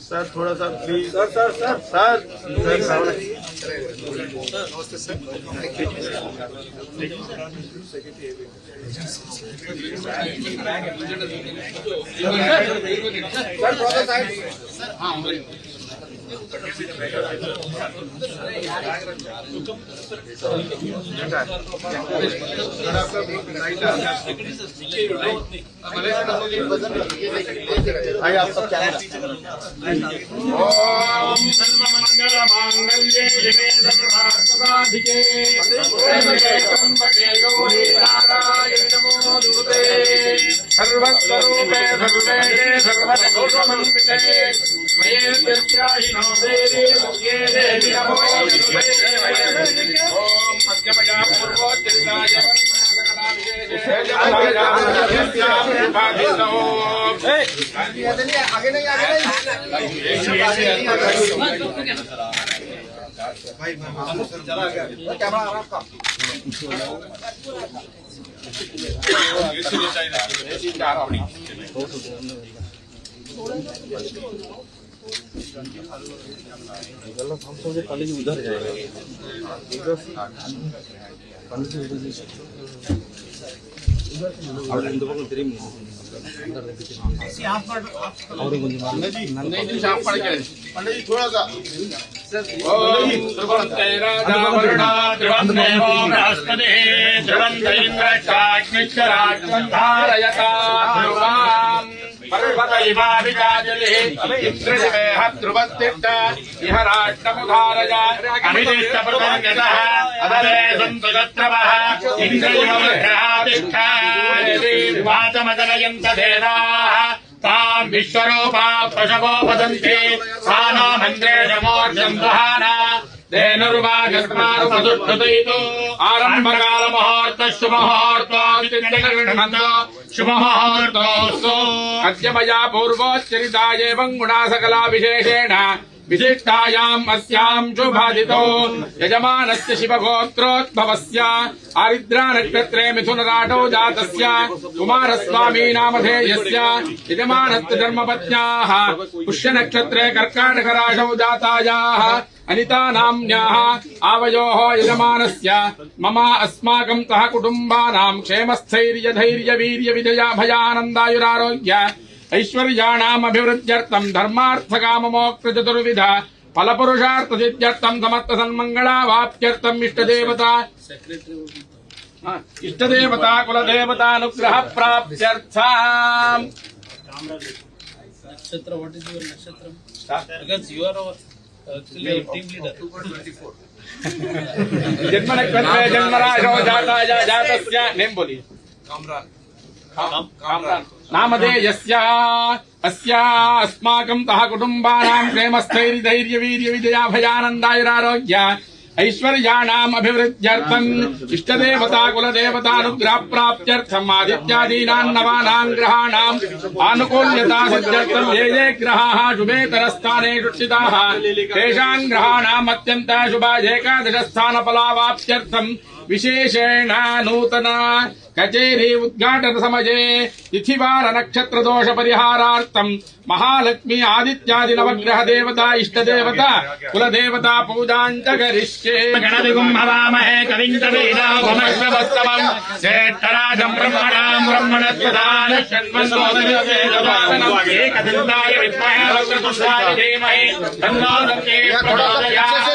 Sir थोड़ा सा please sir sir sir sir नमस्ते सर आप सब क्या ओम सर्वमंगल मांगल्ये शिवे सर्वार्थसाधिके त्र्यंबके गौरी नारायणि नमोस्तुते सर्वस्वरूपे सर्वेशे सर्वगौरवमन्विते मये निर्त्याहिनो देवी मुख्ये देवी नमोस्तुते ओम मध्यमया पूर्वोच्चरिताय आगे नहीं भाई चला गया कैमरा आपका कॉलेज उधर जाएगा पंडित जी थोड़ा सा तां विश्वरूपा पशवो वदन्ति सा नो मन्द्रेशमोर्जन्दुहाना धेनुर्वागस्मारुपदुष्टुतैतु आरम्भकालमुहूर्तः शुभमुहूर्तोऽस्ति शुभमुहूर्तोऽस्तु अद्य मया पूर्वोच्चरिता एवं गुणा सकला विशेषेण विशिष्टायाम् अस्याम् शुभादितो यजमानस्य शिवगोत्रोद्भवस्य आरिद्रा नक्षत्रे मिथुनराटौ जातस्य कुमारस्वामी नामधेयस्य यजमानस्य धर्मपत्न्याः पुष्यनक्षत्रे कर्काटकराशौ जातायाः अनिता नाम्न्याः आवयोः यजमानस्य मम अस्माकं तः कुटुम्बानां क्षेमस्थैर्यधैर्यवीर्यविजया भयानन्दायुरारोग्य ऐश्वर्याणामभिवृद्ध्यर्थं धर्मार्थकाममोक्षचतुर्विध फलपुरुषार्थसिद्ध्यर्थं समस्त सन्मङ्गलावाप्त्यर्थं इष्टदेवता कुलदेवतानुग्रह प्राप्त्यर्थम् Nakshatra, what is your nakshatra? Because you are our actually team leader. 224. जन्म नक्षत्रे जन्मराशौ जातस्य नेम बोलिए कामरान नामधेयस्य अस्य अस्माकं तः कुटुम्बानां प्रेमस्थैर्यधैर्यवीर्यविजया भयानन्दायुरारोग्य ऐश्वर्याणाम् अभिवृद्ध्यर्थम् इष्टदेवता कुलदेवतानुग्रह प्राप्त्यर्थम् आदित्यादीनाम् नवानाम् ग्रहाणाम् आनुकूल्यता सिद्ध्यर्थम् ये ये ग्रहाः शुभेतरस्थानेषु स्थिताः तेषाम् ग्रहाणाम् अत्यन्त शुभ एकादशस्थानफलावाप्त्यर्थम् विशेषेण नूतन कचेरी उद्घाटन समये तिथिवार नक्षत्र दोष परिहारार्थं महालक्ष्मी आदित्यादि नवग्रह देवता इष्टदेवता कुलदेवता पूजां च करिष्ये गणदिगुं हवामहे कविं कवीनामश्वस्तवं ज्येष्ठराजं ब्रह्मणां ब्रह्मणस्पदान षण्वन्नोदयसेदवासनं एकदन्ताय विद्महे वक्रतुण्डाय धीमहि तन्नो दन्ते प्रचोदयात्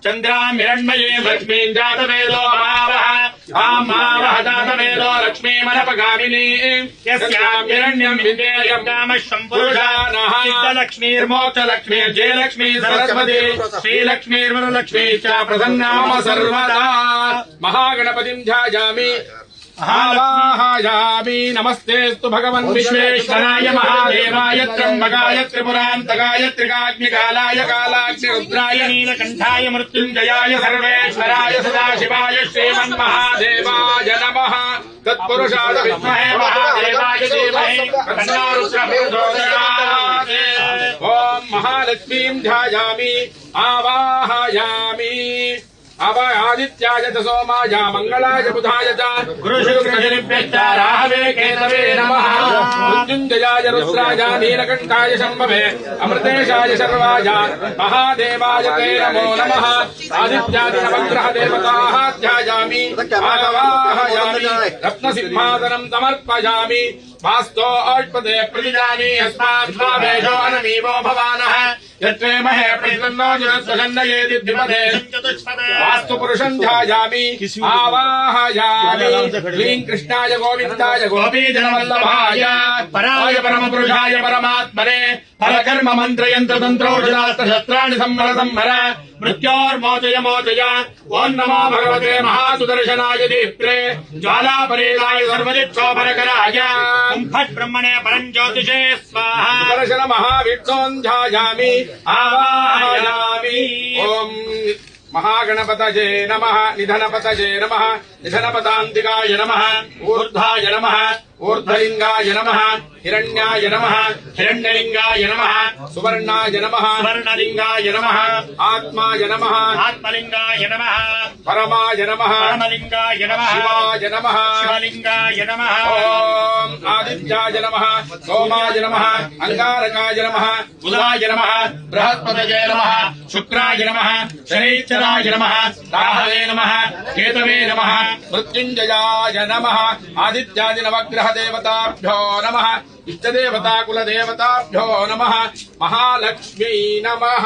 चंद्रां हिरण्मये लक्ष्मीं जातवेदो महावः जातवेदो लक्ष्मीमनपगामिनी यस्यां हिरण्यं विदेयं कामः सम्पुरुषानः चित्तलक्ष्मीर्मोक्षलक्ष्मी जयलक्ष्मी सरस्वती श्रीलक्ष्मीर्वरलक्ष्मी च प्रसन्नाम सर्वदा महागणपतिं ध्यायामि आवाहयामि नमस्तेस्तु भगवन् विश्वेश्वराय महादेवाय त्र्यम्बकाय त्रिपुरान्तकाय त्रिकाग्निकालाय कालाग्निरुद्राय नीलकण्ठाय मृत्युञ्जयाय सर्वेश्वराय सदाशिवाय श्रीमन्महादेवाय नमः तत्पुरुषाय विद्महे महादेवाय धीमहि तन्नो रुद्रः प्रचोदयात् ॐ महालक्ष्मीं ध्यायामि आवाहयामि आदित्याय च सोमाय मंगलाय बुधाय च गुरुशुक्रशनिभ्यश्च राहवे केतवे नमः मृत्युञ्जयाय रुद्राय नीलकण्ठाय शम्भवे अमृतेशाय शर्वाय महादेवाय ते नमो नमः आदित्यादि नवग्रह देवताः ध्यायामि आवाहयामि रत्नसिंहासनं समर्पयामि वास्तो अष्टपदे प्रतिजानी अस्माद्भावेशो अनमीवो भवानः यत्रे महे प्रतिपन्नो जगत्सन्नयेति द्विपदे वास्तु पुरुषं ध्यायामि आवाहयामि क्लीं कृष्णाय गोविन्दाय गोपीजनवल्लभाय पराय परमपुरुषाय परमात्मने फलकर्म मन्त्रयन्त्र तन्त्रोषधास्त्रशस्त्राणि संवर संवर मृत्योर्मोचय मोचय ओं नमो भगवते महासुदर्शनाय दीप्त्रे ज्वालापरीलाय सर्वदिक्षोभरकराय फट् ब्रह्मणे परं ज्योतिषे स्वाहा दर्शन महाविष्णों ध्यायामि आवाहयामि ओम महागणपतये नमः निधनपतये नमः निधनपतान्तिकाय नमः ऊर्ध्वाय नमः ऊर्ध्वलिंगाय नमः हिरण्याय नमः हिरण्यलिंगाय नमः सुवर्णाय नमः सुवर्णलिंगाय नमः आत्माय नमः आत्मलिंगाय नमः परमाय नमः परमलिंगाय नमः शिवाय नमः शिवलिंगाय नमः ओम आदित्याय नमः सोमाय नमः अंगारकाय नमः बुधाय नमः बृहस्पतये नमः शुक्राय नमः शनैश्चराय नमः राहवे नमः केतवे नमः मृत्युञ्जयाय नमः आदित्यादि नवग्रह देवताभ्यो नमः इष्टदेवता कुलदेवताभ्यो नमः महालक्ष्मी नमः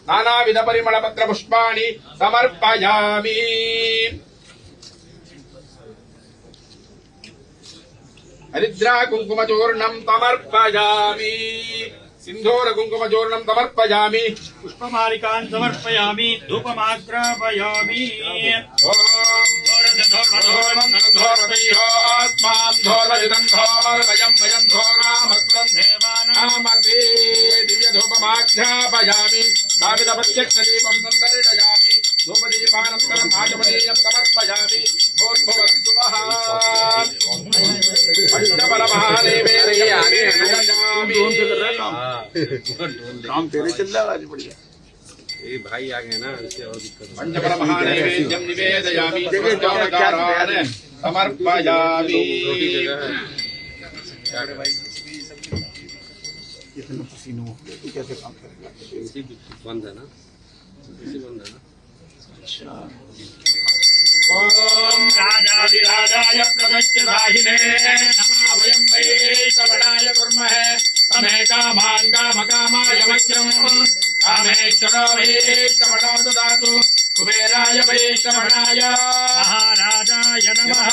नानाविध परिमल पत्र पुष्पाणि समर्पयामि हरिद्रा कुङ्कुमचूर्णं समर्पयामि सिन्धूर कुङ्कुमचूर्णं समर्पयामि पुष्पमालिकान् समर्पयामि धूपमाग्रापयामि धूपमाख्यापयामि कामितप्रत्यक्षदीपं सन्दर्शयामि धूपदीपानन्तरम् आचमनीयं समर्पयामि भूर्भुवस्सुवः पंचबलमहादेवेरयामि काम तेरे चल रहा है आज बढ़िया ये भाई आ गए ना इससे और दिक्कत है। पंचबलमहादेवेद्यं निवेदयामि पंचोपचारान् समर्पयामि इतना पसीना हो गया तो कैसे काम करेगा इसी बंद है ना इसी बंद है ना ओम राजाधिराजाय प्रगत्यदाहिने नमः वयं वै श्रवणाय कुर्महे तमे कामान् कामकामाय मह्यं कामेश्वरो वै श्रवणो ददातु कुबेराय वै श्रवणाय महाराजाय नमः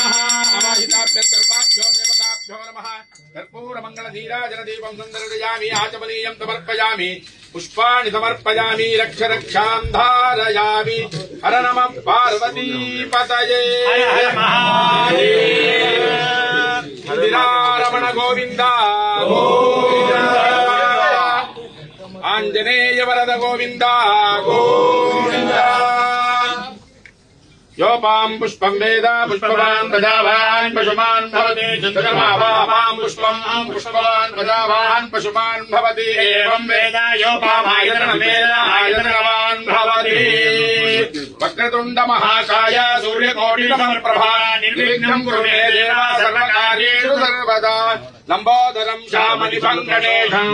अवाहिताभ्यः सर्वाभ्यो देवताभ्यो नमः कर्पूरमङ्गलधीराजनदीपं सन्दर्शयामि आचमनीयं समर्पयामि पुष्पाणि समर्पयामि रक्ष रक्षां धारयामि हर नमः पार्वतीपतये हर हर महादेव रमण गोविन्द आञ्जनेय वरद गोविन्द गोविन्द योपां पुष्पं वेद पुष्पवान् प्रजावान् पशुमान् भवति चन्द्रमावापां पुष्पं पुष्पवान् प्रजावान् पशुमान् भवति एवं वेद योपामायतनं वेद आयतनवान् भवति वक्रतुण्ड महाकाय सूर्यकोटिसमप्रभा निर्विघ्नं कुरु मे देव सर्वकार्येषु सर्वदा लम्बोदरं श्यामनिभं गणेशं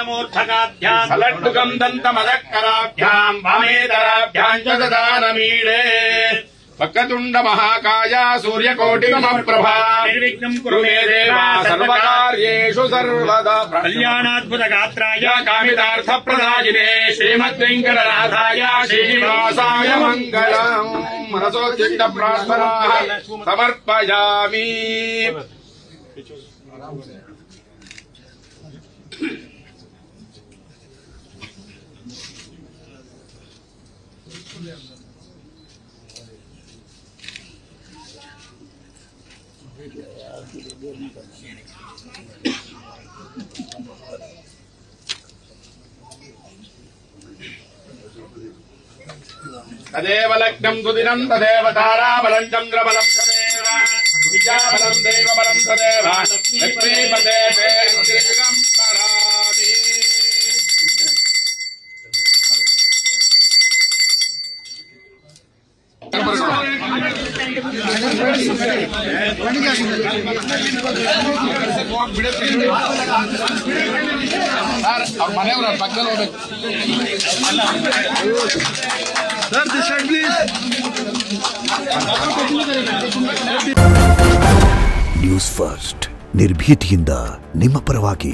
मूर्धकाभ्यां सलड्डुकं दन्तमदक्कराभ्यां वामेतराभ्यां च ददानमीडे वक्रतुण्ड महाकाय सूर्यकोटिसमप्रभा निर्विघ्नं कुरु मे देव सर्वकार्येषु सर्वदा कल्याणाद्भुतगात्राय कामितार्थप्रदायिने श्रीमद्वेङ्कटनाथाय श्रीनिवासाय मङ्गलम् मनसोद्युक्तप्रार्थनाः समर्पयामि तदेव लग्नं सुदिनं तदेव ताराबलं चन्द्रबलं तदेव विद्याबलं देवबलं तदेव लक्ष्मीपते वेङ्कटं स्मरामि ಅವ್ರ ಮನೆಯವ್ರ ಪಕ್ಕದಲ್ಲಿ ಹೋಗ್ಬೇಕು. Sir, this side please. News first ನಿರ್ಭೀತಿಯಿಂದ ನಿಮ್ಮ ಪರವಾಗಿ.